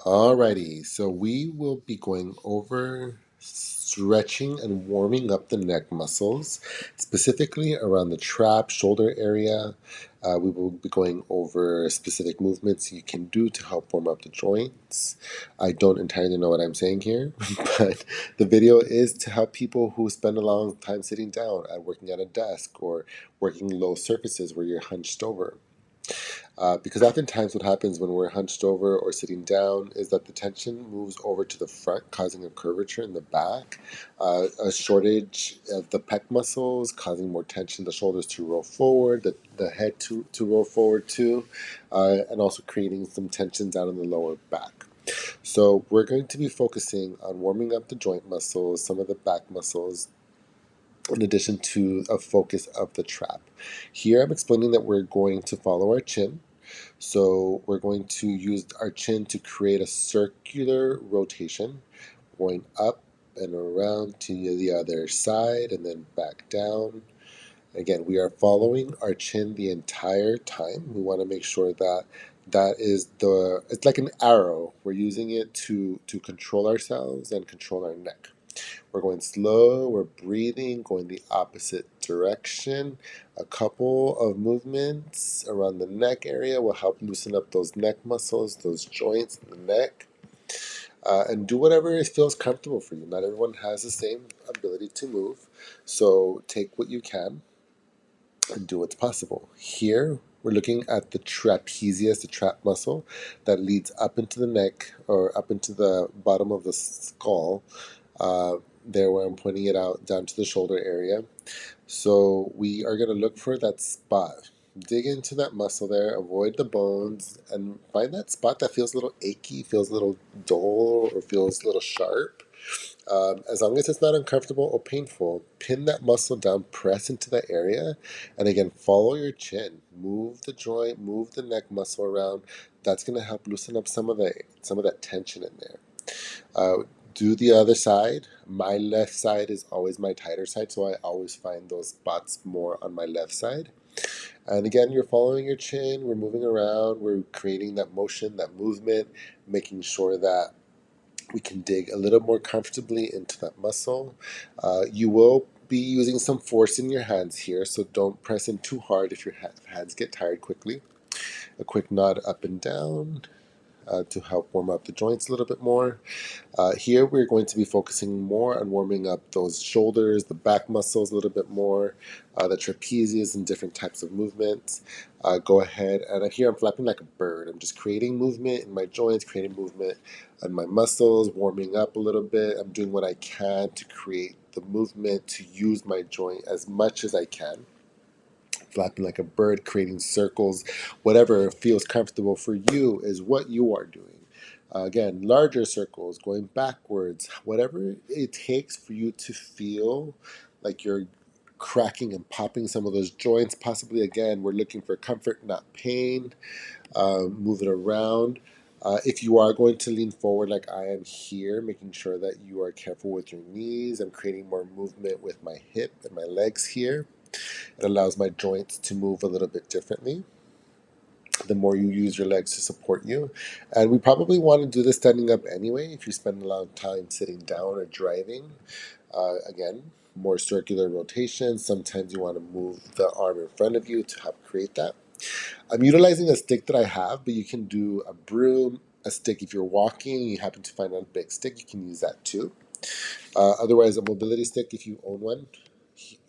Alrighty, so we will be going over stretching and warming up the neck muscles, specifically around the trap shoulder area. We will be going over specific movements you can do to help warm up the joints. I don't entirely know what I'm saying here, but the video is to help people who spend a long time sitting down at working at a desk or working low surfaces where you're hunched over. Because oftentimes what happens when we're hunched over or sitting down is that the tension moves over to the front, causing a curvature in the back, a shortage of the pec muscles, causing more tension, the shoulders to roll forward, the head to roll forward too, and also creating some tension down in the lower back. So we're going to be focusing on warming up the joint muscles, some of the back muscles, in addition to a focus of the trap. Here I'm explaining that we're going to follow our chin, so we're going to use our chin to create a circular rotation, going up and around to the other side and then back down. Again, we are following our chin the entire time. We want to make sure that it's like an arrow. We're using it to control ourselves and control our neck. We're going slow, we're breathing, going the opposite direction. A couple of movements around the neck area will help loosen up those neck muscles, those joints in the neck. And do whatever it feels comfortable for you. Not everyone has the same ability to move, so take what you can and do what's possible. Here, we're looking at the trapezius, the trap muscle that leads up into the neck or up into the bottom of the skull. There, where I'm pointing it out down to the shoulder area. So we are going to look for that spot. Dig into that muscle there, avoid the bones, and find that spot that feels a little achy, feels a little dull, or feels a little sharp. As long as it's not uncomfortable or painful, pin that muscle down, press into that area, and again, follow your chin. Move the joint, move the neck muscle around. That's going to help loosen up some of that tension in there. Do the other side. My left side is always my tighter side, so I always find those spots more on my left side. And again, you're following your chin, we're moving around, we're creating that motion, that movement, making sure that we can dig a little more comfortably into that muscle. You will be using some force in your hands here, so don't press in too hard if your hands get tired quickly. A quick nod up and down to help warm up the joints a little bit more. Here we're going to be focusing more on warming up those shoulders, the back muscles a little bit more, the trapezius and different types of movements. Go ahead, and here I'm flapping like a bird. I'm just creating movement in my joints, creating movement in my muscles, warming up a little bit. I'm doing what I can to create the movement, to use my joint as much as I can. Flapping like a bird, creating circles, whatever feels comfortable for you is what you are doing. Again, larger circles, going backwards, whatever it takes for you to feel like you're cracking and popping some of those joints. Possibly, again, we're looking for comfort, not pain. Move it around. If you are going to lean forward like I am here, making sure that you are careful with your knees. I'm creating more movement with my hip and my legs here. It allows my joints to move a little bit differently the more you use your legs to support you. And we probably want to do this standing up anyway if you spend a lot of time sitting down or driving. Again, more circular rotation. Sometimes you want to move the arm in front of you to help create that. I'm utilizing a stick that I have, but you can do a broom, a stick if you're walking, you happen to find a big stick, you can use that too. Otherwise, a mobility stick, if you own one,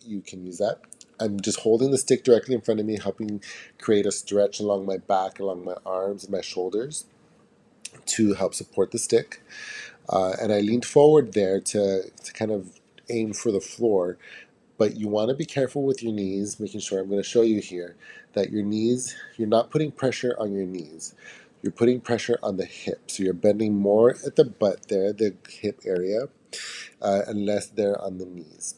you can use that. I'm just holding the stick directly in front of me, helping create a stretch along my back, along my arms and my shoulders to help support the stick. And I leaned forward there to kind of aim for the floor. But you want to be careful with your knees, making sure I'm going to show you here that your knees, you're not putting pressure on your knees. You're putting pressure on the hip. So you're bending more at the butt there, the hip area, and less there on the knees.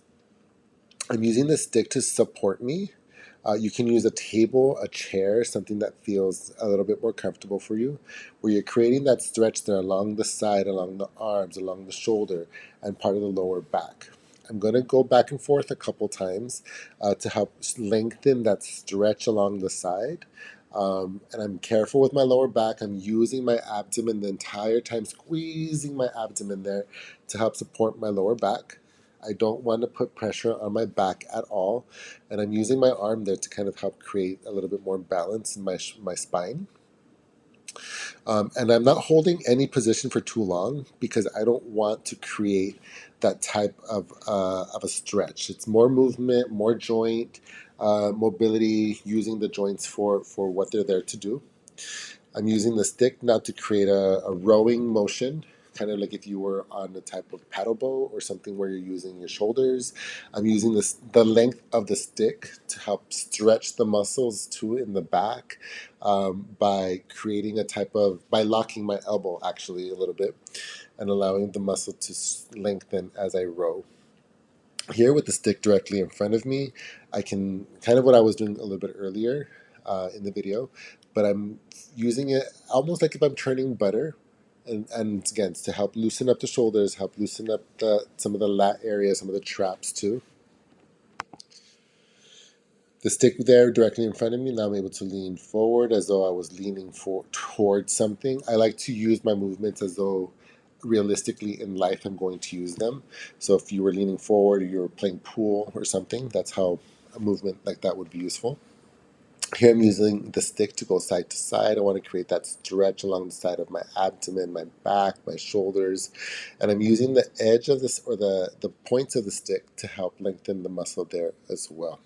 I'm using the stick to support me. You can use a table, a chair, something that feels a little bit more comfortable for you, where you're creating that stretch there along the side, along the arms, along the shoulder, and part of the lower back. I'm going to go back and forth a couple times to help lengthen that stretch along the side. And I'm careful with my lower back. I'm using my abdomen the entire time, squeezing my abdomen there to help support my lower back. I don't want to put pressure on my back at all. And I'm using my arm there to kind of help create a little bit more balance in my spine. And I'm not holding any position for too long because I don't want to create that type of a stretch. It's more movement, more joint mobility, using the joints for what they're there to do. I'm using the stick now to create a rowing motion, kind of like if you were on a type of paddle boat or something where you're using your shoulders. I'm using the length of the stick to help stretch the muscles too in the back, by creating a type of, by locking my elbow actually a little bit and allowing the muscle to lengthen as I row. Here with the stick directly in front of me, I can kind of what I was doing a little bit earlier in the video, but I'm using it almost like if I'm churning butter. And again, it's to help loosen up the shoulders, help loosen up some of the lat area, some of the traps too. The stick there directly in front of me, now I'm able to lean forward as though I was leaning towards something. I like to use my movements as though realistically in life I'm going to use them. So if you were leaning forward or you were playing pool or something, that's how a movement like that would be useful. Here I'm using the stick to go side to side. I want to create that stretch along the side of my abdomen, my back, my shoulders. And I'm using the edge of this or the points of the stick to help lengthen the muscle there as well.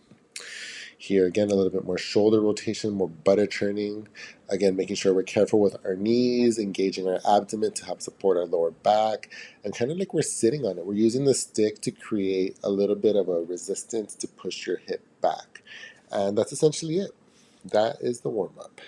Here again, a little bit more shoulder rotation, more butter churning. Again, making sure we're careful with our knees, engaging our abdomen to help support our lower back, and kind of like we're sitting on it. We're using the stick to create a little bit of a resistance to push your hip back. And that's essentially it. That is the warm up.